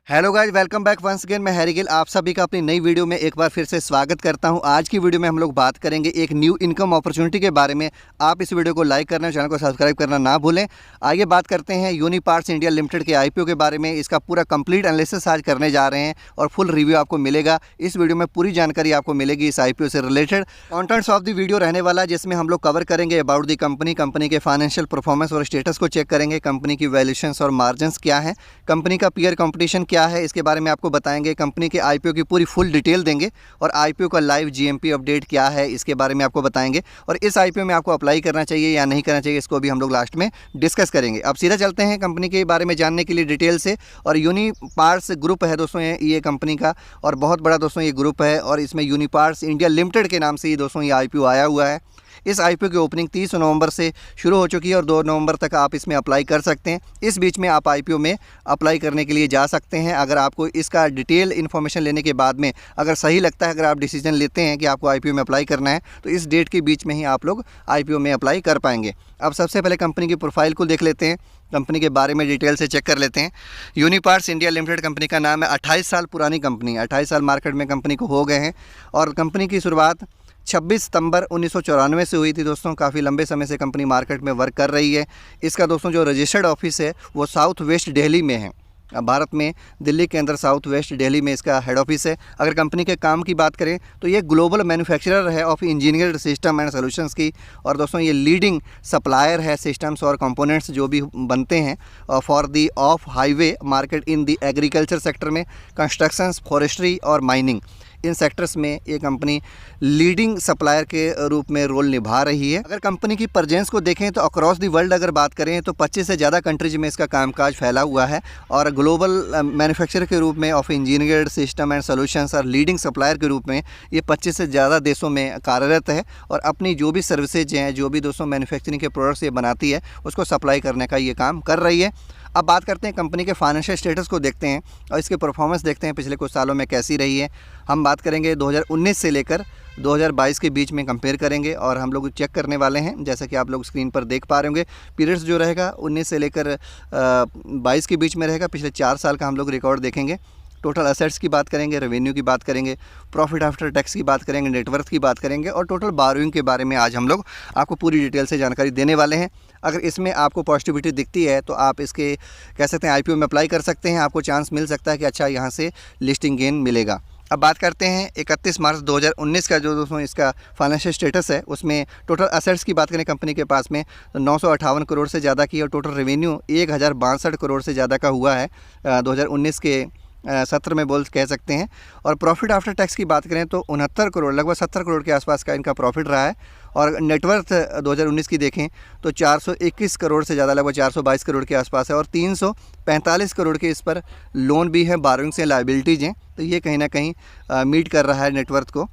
Hello guys, welcome back once again. मैं Harry Gill आप सभी का अपनी नई वीडियो में एक बार फिर से स्वागत करता हूं। आज की वीडियो में हम लोग बात करेंगे एक न्यू इनकम अपॉर्चुनिटी के बारे में। आप इस वीडियो को लाइक करना, चैनल को सब्सक्राइब करना ना भूलें। आगे बात करते हैं यूनिपार्ट्स इंडिया लिमिटेड के आईपीओ के बारे में। इसका पूरा कंप्लीट एनालिसिस आज करने जा रहे हैं और फुल रिव्यू आपको मिलेगा। इस वीडियो में पूरी जानकारी आपको मिलेगी इस आईपीओ से related. Contents of the video रहने वाला जिसमें हम लोग कवर करेंगे अबाउट दी कंपनी, कंपनी के फाइनेंशियल परफॉर्मेंस और स्टेटस को चेक करेंगे, कंपनी की वैल्यूएशंस और मार्जिन्स क्या है, कंपनी का पीयर कंपटीशन क्या है, इसके बारे में आपको बताएंगे। कंपनी के आईपीओ की पूरी फुल डिटेल देंगे और आईपीओ का लाइव जीएमपी अपडेट क्या है इसके बारे में आपको बताएंगे। और इस आईपीओ में आपको अप्लाई करना चाहिए या नहीं करना चाहिए इसको भी हम लोग लास्ट में डिस्कस करेंगे। अब सीधा चलते हैं कंपनी के बारे में जानने के लिए डिटेल से। और यूनिपार्ट्स ग्रुप है दोस्तों ये कंपनी का, और बहुत बड़ा दोस्तों ये ग्रुप है। और इसमें यूनिपार्ट्स इंडिया लिमिटेड के नाम से ही दोस्तों ये आईपीओ आया हुआ है। इस आईपीओ की ओपनिंग 30 नवंबर से शुरू हो चुकी है और 2 नवंबर तक आप इसमें अप्लाई कर सकते हैं। इस बीच में आप आईपीओ में अप्लाई करने के लिए जा सकते हैं। अगर आपको इसका डिटेल इन्फॉर्मेशन लेने के बाद में अगर सही लगता है, अगर आप डिसीजन लेते हैं कि आपको आईपीओ में अप्लाई करना है, तो इस डेट के बीच में ही आप लोग आईपीओ में अप्लाई कर पाएंगे। अब सबसे पहले कंपनी की प्रोफाइल को देख लेते हैं, कंपनी के बारे में डिटेल से चेक कर लेते हैं। यूनिपार्ट्स इंडिया लिमिटेड कंपनी का नाम है। 28 साल पुरानी कंपनी, 28 साल मार्केट में कंपनी को हो गए हैं। और कंपनी की शुरुआत 26 सितंबर 1994 से हुई थी दोस्तों। काफ़ी लंबे समय से कंपनी मार्केट में वर्क कर रही है। इसका दोस्तों जो रजिस्टर्ड ऑफिस है वो साउथ वेस्ट दिल्ली में है। भारत में दिल्ली के अंदर साउथ वेस्ट दिल्ली में इसका हेड ऑफिस है। अगर कंपनी के काम की बात करें तो ये ग्लोबल मैन्युफैक्चरर है of engineered system and solutions की। और दोस्तों ये लीडिंग सप्लायर है सिस्टम्स और कंपोनेंट्स जो भी बनते हैं for the of highway market in the agriculture sector में, कंस्ट्रक्शंस, फॉरेस्ट्री और माइनिंग, इन सेक्टर्स में ये कंपनी लीडिंग सप्लायर के रूप में रोल निभा रही है। अगर कंपनी की प्रेजेंस को देखें तो अक्रॉस दी वर्ल्ड अगर बात करें तो 25 से ज़्यादा कंट्रीज में इसका कामकाज फैला हुआ है। और ग्लोबल मैन्युफैक्चरर के रूप में of engineered system and solutions और लीडिंग सप्लायर के रूप में ये 25 से ज़्यादा देशों में कार्यरत है। और अपनी जो भी सर्विसेज हैं, जो भी दोस्तों मैन्युफैक्चरिंग के प्रोडक्ट्स ये बनाती है, उसको सप्लाई करने का ये काम कर रही है। अब बात करते हैं कंपनी के फाइनेंशियल स्टेटस को देखते हैं और इसके परफॉर्मेंस देखते हैं पिछले कुछ सालों में कैसी रही है। हम बात करेंगे 2019 से लेकर 2022 के बीच में कंपेयर करेंगे और हम लोग चेक करने वाले हैं। जैसा कि आप लोग स्क्रीन पर देख पा रहे होंगे, पीरियड्स जो रहेगा 19 से लेकर 22 के बीच में रहेगा। पिछले 4 साल का हम लोग रिकॉर्ड देखेंगे। टोटल असेट्स की बात करेंगे, रेवेन्यू की बात करेंगे, प्रॉफिट आफ्टर टैक्स की बात करेंगे, नेटवर्थ की बात करेंगे और टोटल बारोइंग के बारे में आज हम लोग आपको पूरी डिटेल से जानकारी देने वाले हैं। अगर इसमें आपको पॉजिटिविटी दिखती है तो आप इसके कह सकते हैं आईपीओ में अप्लाई कर सकते हैं। आपको चांस मिल सकता है कि अच्छा यहाँ से लिस्टिंग गेन मिलेगा। अब बात करते हैं 31 मार्च 2019 का जो दोस्तों इसका फाइनेंशियल स्टेटस है, उसमें टोटल असेट्स की बात करें कंपनी के पास में 958 करोड़ से ज़्यादा की और टोटल रेवेन्यू 1062 करोड़ से ज़्यादा का हुआ है 2019 के सत्र में बोल कह सकते हैं। और प्रॉफिट आफ्टर टैक्स की बात करें तो 69 करोड़, लगभग 70 करोड़ के आसपास का इनका प्रॉफिट रहा है। और नेटवर्थ 2019 की देखें तो 421 करोड़ से ज़्यादा, लगभग 422 करोड़ के आसपास है। और 345 करोड़ के इस पर लोन भी हैं, बारोइंग्स हैं, लायबिलिटीज़ हैं। तो ये कहीं ना कहीं मीट कर रहा है नेटवर्थ को।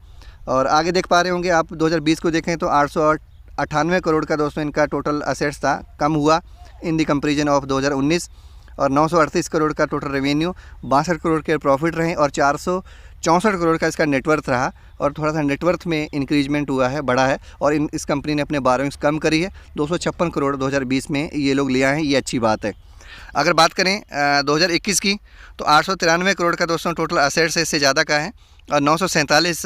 और आगे देख पा रहे होंगे आप 2020 को देखें तो 898 करोड़ का दोस्तों इनका टोटल असेट्स था, कम हुआ इन दी कंपेरिजन ऑफ 2019। और 938 करोड़ का टोटल रेवेन्यू, 62 करोड़ के प्रॉफिट रहे और 464 करोड़ का इसका नेटवर्थ रहा। और थोड़ा सा नेटवर्थ में इंक्रीजमेंट हुआ है, बढ़ा है। और इस कंपनी ने अपने बारोइंग्स कम करी है, 256 करोड़ 2020 में ये लोग लिया है, ये अच्छी बात है। अगर बात करें 2021 की तो 893 करोड़ का दोस्तों टोटल असेट्स इससे ज़्यादा का है। और 947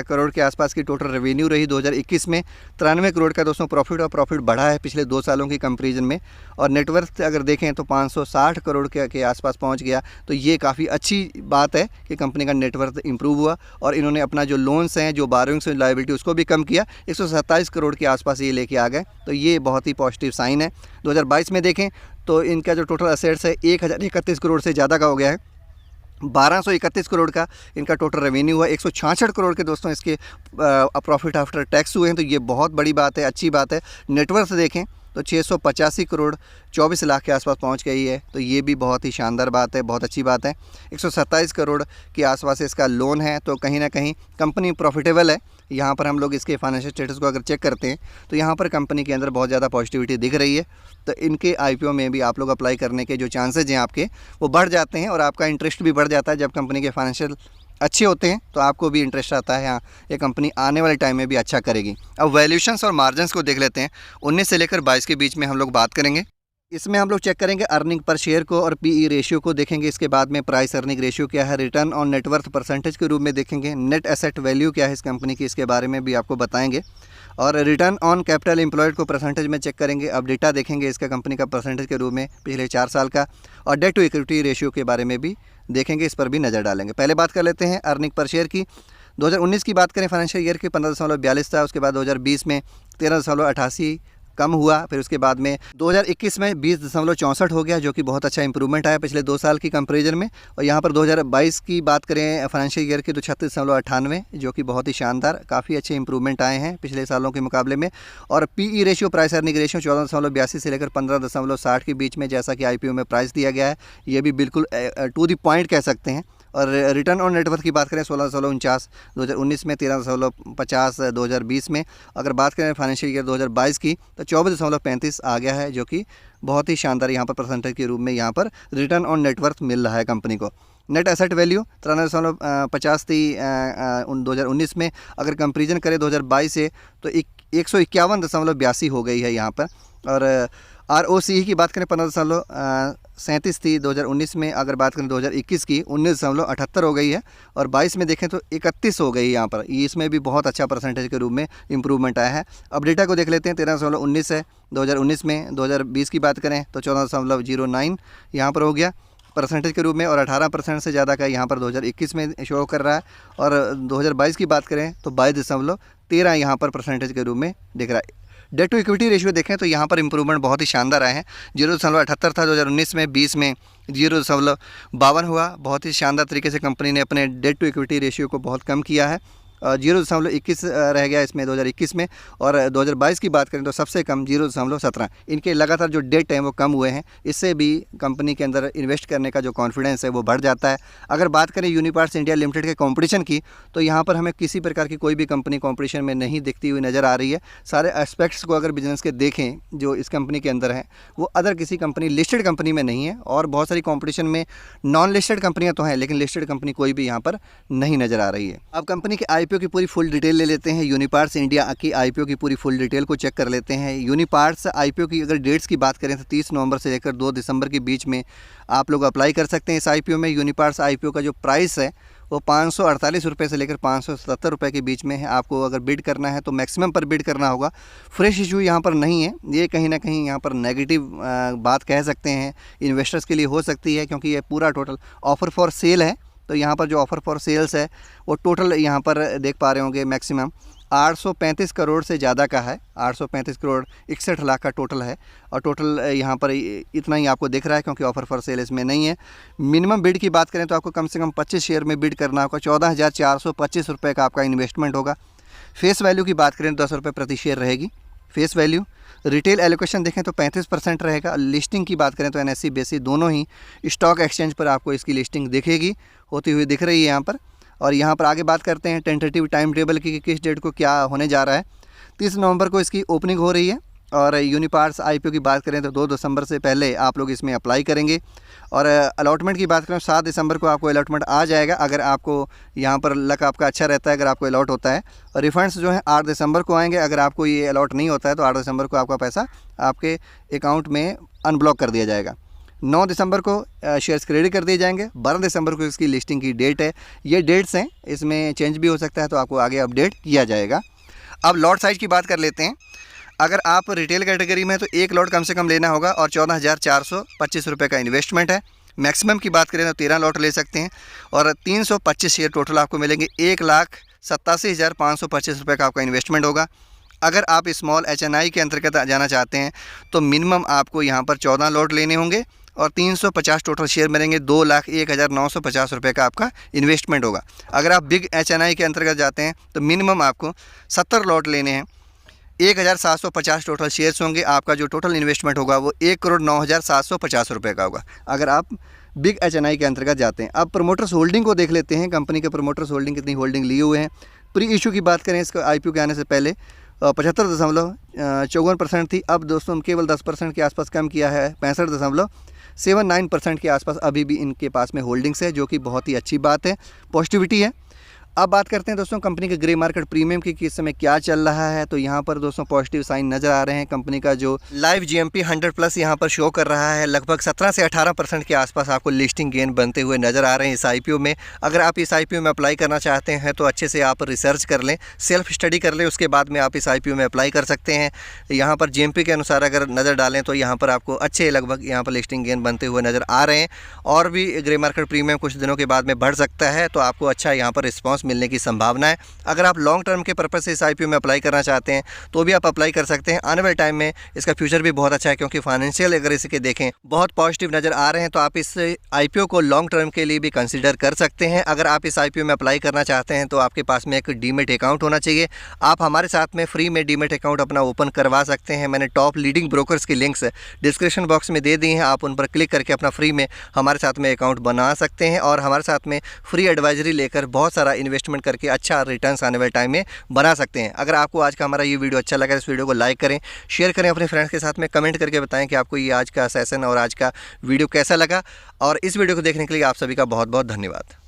करोड़ के आसपास की टोटल रेवेन्यू रही 2021 में। 93 करोड़ का दोस्तों प्रॉफिट, और प्रॉफिट बढ़ा है पिछले 2 सालों की कंपेरिजन में। और नेटवर्थ अगर देखें तो 560 करोड़ के आसपास पहुंच गया। तो ये काफ़ी अच्छी बात है कि कंपनी का नेटवर्थ इंप्रूव हुआ। और इन्होंने अपना जो लोन्स हैं, जो बारोइंग्स हैं, लायबिलिटी, उसको भी कम किया, 127 करोड़ के आसपास ये लेके आ गए। तो ये बहुत ही पॉजिटिव साइन है। 2022 में देखें तो इनका जो टोटल असेट्स है 1031 करोड़ से ज़्यादा का हो गया है। 1231 करोड़ का इनका टोटल रेवेन्यू हुआ, 166 करोड़ के दोस्तों इसके प्रॉफिट आफ्टर टैक्स हुए हैं। तो ये बहुत बड़ी बात है, अच्छी बात है। नेटवर्थ देखें तो 685 करोड़ 24 लाख के आसपास पहुंच गई है। तो ये भी बहुत ही शानदार बात है, बहुत अच्छी बात है। 127 करोड़ के आसपास इसका लोन है। तो कहीं ना कहीं कंपनी प्रॉफिटेबल है। यहाँ पर हम लोग इसके फाइनेंशियल स्टेटस को अगर चेक करते हैं तो यहाँ पर कंपनी के अंदर बहुत ज़्यादा पॉजिटिविटी दिख रही है। तो इनके आईपीओ में भी आप लोग अप्लाई करने के जो चांसेज हैं आपके, वो बढ़ जाते हैं। और आपका इंटरेस्ट भी बढ़ जाता है जब कंपनी के फाइनेंशियल अच्छे होते हैं, तो आपको भी इंटरेस्ट आता है हाँ ये कंपनी आने वाले टाइम में भी अच्छा करेगी। अब वैल्यूएशंस और मार्जिन्स को देख लेते हैं। 19 से लेकर 22 के बीच में हम लोग बात करेंगे। इसमें हम लोग चेक करेंगे अर्निंग पर शेयर को और पीई रेशियो को देखेंगे। इसके बाद में प्राइस अर्निंग रेशियो क्या है, रिटर्न ऑन नेटवर्थ परसेंटेज के रूप में देखेंगे, नेट एसेट वैल्यू क्या है इस कंपनी की, इसके बारे में भी आपको बताएंगे। और रिटर्न ऑन कैपिटल एम्प्लॉयड को परसेंटेज में चेक करेंगे। अब डेटा देखेंगे इसका कंपनी का परसेंटेज के रूप में पिछले 4 साल का, और डेट टू इक्विटी रेशियो के बारे में भी देखेंगे, इस पर भी नज़र डालेंगे। पहले बात कर लेते हैं अर्निंग पर शेयर की। 2019 की बात करें फाइनेंशियल ईयर की 15.42 था, उसके बाद 2020 में 13.88 कम हुआ, फिर उसके बाद में 2021 में 20.64 हो गया, जो कि बहुत अच्छा इंप्रूवमेंट आया पिछले 2 साल की कंपैरिजन में। और यहाँ पर 2022 की बात करें फाइनेंशियल ईयर की तो 36.98, जो कि बहुत ही शानदार, काफ़ी अच्छे इंप्रूवमेंट आए हैं पिछले सालों के मुकाबले में। और PE ratio, price earning ratio 14.82 से लेकर 15.60 के बीच में, जैसा कि आईपीओ में प्राइस दिया गया है, ये भी बिल्कुल टू द पॉइंट कह सकते हैं। और रिटर्न ऑन नेटवर्थ की बात करें 16.49 2019 में, 13.50 2020 में। अगर बात करें फाइनेंशियल ईयर 2022 की तो 24.35 आ गया है, जो कि बहुत ही शानदार यहाँ पर परसेंटेज के रूप में यहाँ पर रिटर्न ऑन नेटवर्थ मिल रहा है कंपनी को। नेट एसेट वैल्यू 93.50 थी 2019 में, अगर कंपेरिजन करें 2022 से तो 151.82 हो गई है यहाँ पर। और ROCE की बात करें 15.37 थी 2019 में, अगर बात करें 2021 की 19.78 हो गई है, और 22 में देखें तो 31 हो गई यहाँ पर। इसमें भी बहुत अच्छा परसेंटेज के रूप में इंप्रूवमेंट आया है। अब डेटा को देख लेते हैं। 13.19 है 2019 में, 2020 की बात करें तो 14.09 यहाँ पर हो गया परसेंटेज के रूप में, और 18% से ज़्यादा का यहाँ पर 2021 में शो कर रहा है। और 2022 की बात करें तो 22.13 यहाँ पर परसेंटेज के रूप में दिख रहा है। डेट टू इक्विटी रेशियो देखें तो यहाँ पर इंप्रूवमेंट बहुत ही शानदार आए हैं। 0.78 था 2019 में, 20 में 0.52 हुआ। बहुत ही शानदार तरीके से कंपनी ने अपने डेट टू इक्विटी रेशियो को बहुत कम किया है। 0.21 रह गया इसमें 2021 में, और 2022 की बात करें तो सबसे कम 0.17। इनके लगातार जो डेट हैं वो कम हुए हैं, इससे भी कंपनी के अंदर इन्वेस्ट करने का जो कॉन्फिडेंस है वो बढ़ जाता है। अगर बात करें यूनिपार्ट्स इंडिया लिमिटेड के कंपटीशन की, तो यहाँ पर हमें किसी प्रकार की कोई भी कंपनी कंपटीशन में नहीं दिखती हुई नज़र आ रही है। सारे एस्पेक्ट्स को अगर बिजनेस के देखें जो इस कंपनी के अंदर हैं, वो अदर किसी कंपनी लिस्टेड कंपनी में नहीं है। और बहुत सारी कॉम्पिटिशन में नॉन लिस्टेड कंपनियाँ तो हैं, लेकिन लिस्टेड कंपनी कोई भी यहाँ पर नहीं नज़र आ रही है। अब कंपनी के आईपीओ की पूरी फुल डिटेल ले लेते हैं। यूनिपार्ट्स इंडिया की आईपीओ की पूरी फुल डिटेल को चेक कर लेते हैं। यूनिपार्ट्स आईपीओ की अगर डेट्स की बात करें तो 30 नवंबर से लेकर 2 दिसंबर के बीच में आप लोग अप्लाई कर सकते हैं इस आईपीओ में। यूनिपार्ट्स आईपीओ का जो प्राइस है वो 548 रुपये से लेकर 577 रुपये के बीच में है। आपको अगर बिड करना है तो मैक्सिमम पर बिड करना होगा। फ्रेश इशू यहाँ पर नहीं है, ये कहीं ना कहीं यहाँ पर नेगेटिव बात कह सकते हैं इन्वेस्टर्स के लिए हो सकती है, क्योंकि ये पूरा टोटल ऑफ़र फॉर सेल है। तो यहाँ पर जो ऑफ़र फॉर सेल्स है वो टोटल यहाँ पर देख पा रहे होंगे मैक्सिमम 835 करोड़ से ज़्यादा का है। 835 करोड़ 61 लाख का टोटल है, और टोटल यहाँ पर इतना ही आपको दिख रहा है, क्योंकि ऑफ़र फॉर सेल इसमें नहीं है। मिनिमम बिड की बात करें तो आपको कम से कम 25 शेयर में बिड करना होगा। 14,425 रुपये का आपका इन्वेस्टमेंट होगा। फेस वैल्यू की बात करें तो 10 रुपये प्रति शेयर रहेगी फेस वैल्यू। रिटेल एलोकेशन देखें तो 35% रहेगा। लिस्टिंग की बात करें तो NSE BSE दोनों ही स्टॉक एक्सचेंज पर आपको इसकी लिस्टिंग दिखेगी, होती हुई दिख रही है यहाँ पर। और यहाँ पर आगे बात करते हैं टेंटेटिव टाइम टेबल की, किस डेट को क्या होने जा रहा है। 30 नवंबर को इसकी ओपनिंग हो रही है। और यूनिपार्ट्स आईपीओ की बात करें तो 2 दिसंबर से पहले आप लोग इसमें अप्लाई करेंगे। और अलॉटमेंट की बात करें 7 दिसंबर को आपको अलॉटमेंट आ जाएगा, अगर आपको यहाँ पर लक आपका अच्छा रहता है, अगर आपको अलॉट होता है। और रिफंड्स जो है 8 दिसंबर को आएंगे। अगर आपको ये अलॉट नहीं होता है तो 8 दिसंबर को आपका पैसा आपके अकाउंट में अनब्लॉक कर दिया जाएगा। 9 दिसंबर को शेयर्स क्रेडिट कर दिए जाएंगे। 12 दिसंबर को इसकी लिस्टिंग की डेट है। ये डेट्स हैं, इसमें चेंज भी हो सकता है, तो आपको आगे अपडेट किया जाएगा। अब लॉट साइज़ की बात कर लेते हैं। अगर आप रिटेल कैटेगरी में तो 1 लॉट कम से कम लेना होगा, और 14,425 रुपये का इन्वेस्टमेंट है। मैक्सिमम की बात करें तो 13 लॉट ले सकते हैं, और 325 शेयर टोटल आपको मिलेंगे। 1,87,525 रुपये का आपका इन्वेस्टमेंट होगा। अगर आप स्मॉल HNI के अंतर्गत जाना चाहते हैं तो मिनिमम आपको यहाँ पर 14 लॉट लेने होंगे, और 350 टोटल शेयर मिलेंगे। 2,01,950 रुपये का आपका इन्वेस्टमेंट होगा। अगर आप बिग HNI के अंतर्गत जाते हैं तो मिनिमम आपको 70 लॉट लेने हैं। 1,750 टोटल शेयर्स होंगे। आपका जो टोटल इन्वेस्टमेंट होगा वो 1,09,750 रुपये का होगा, अगर आप बिग HNI के अंतर्गत जाते हैं। अब प्रमोटर्स होल्डिंग को देख लेते हैं। कंपनी के प्रमोटर्स होल्डिंग कितनी होल्डिंग लिए हुए हैं। प्री इशू की बात करें इसका IPO के आने से पहले 75.54% थी। अब दोस्तों केवल 10% के आसपास कम किया है। 65.79% के आसपास अभी भी इनके पास में होल्डिंग्स है, जो कि बहुत ही अच्छी बात है, पॉजिटिविटी है। अब बात करते हैं दोस्तों कंपनी के ग्रे मार्केट प्रीमियम की कि इस समय क्या चल रहा है। तो यहाँ पर दोस्तों पॉजिटिव साइन नजर आ रहे हैं। कंपनी का जो लाइव जीएमपी 100+ यहाँ पर शो कर रहा है। लगभग 17 से 18% के आसपास आपको लिस्टिंग गेन बनते हुए नजर आ रहे हैं इस आईपीओ में। अगर आप इस आईपीओ में अप्लाई करना चाहते हैं तो अच्छे से आप रिसर्च कर लें, सेल्फ स्टडी कर लें, उसके बाद में आप इस आईपीओ में अप्लाई कर सकते हैं। यहाँ पर जीएमपी के अनुसार अगर नज़र डालें तो यहाँ पर आपको अच्छे लगभग यहाँ पर लिस्टिंग गेन बनते हुए नजर आ रहे हैं। और भी ग्रे मार्केट प्रीमियम कुछ दिनों के बाद में बढ़ सकता है, तो आपको अच्छा यहाँ पर रिस्पॉन्स मिलने की संभावना है। अगर आप लॉन्ग टर्म के पर्पज से इस आईपीओ में अप्लाई करना चाहते हैं तो भी आप अप्लाई कर सकते हैं। आने वाले टाइम में इसका फ्यूचर भी बहुत अच्छा है, क्योंकि फाइनेंशियल अगर इसके देखें बहुत पॉजिटिव नज़र आ रहे हैं। तो आप इस आईपीओ को लॉन्ग टर्म के लिए भी कंसीडर कर सकते हैं। अगर आप इस आईपीओ में अप्लाई करना चाहते हैं तो आपके पास में एक डीमेट अकाउंट होना चाहिए। आप हमारे साथ में फ्री में डीमेट अकाउंट अपना ओपन करवा सकते हैं। मैंने टॉप लीडिंग ब्रोकर्स की लिंक्स डिस्क्रिप्शन बॉक्स में दे दी हैं, आप उन पर क्लिक करके अपना फ्री में हमारे साथ में अकाउंट बना सकते हैं और हमारे साथ में फ्री एडवाइजरी लेकर बहुत सारा इन्वेस्टमेंट करके अच्छा रिटर्न्स आने वाले टाइम में बना सकते हैं। अगर आपको आज का हमारा ये वीडियो अच्छा लगा, इस वीडियो को लाइक करें, शेयर करें अपने फ्रेंड्स के साथ में, कमेंट करके बताएं कि आपको ये आज का सेशन और आज का वीडियो कैसा लगा। और इस वीडियो को देखने के लिए आप सभी का बहुत बहुत धन्यवाद।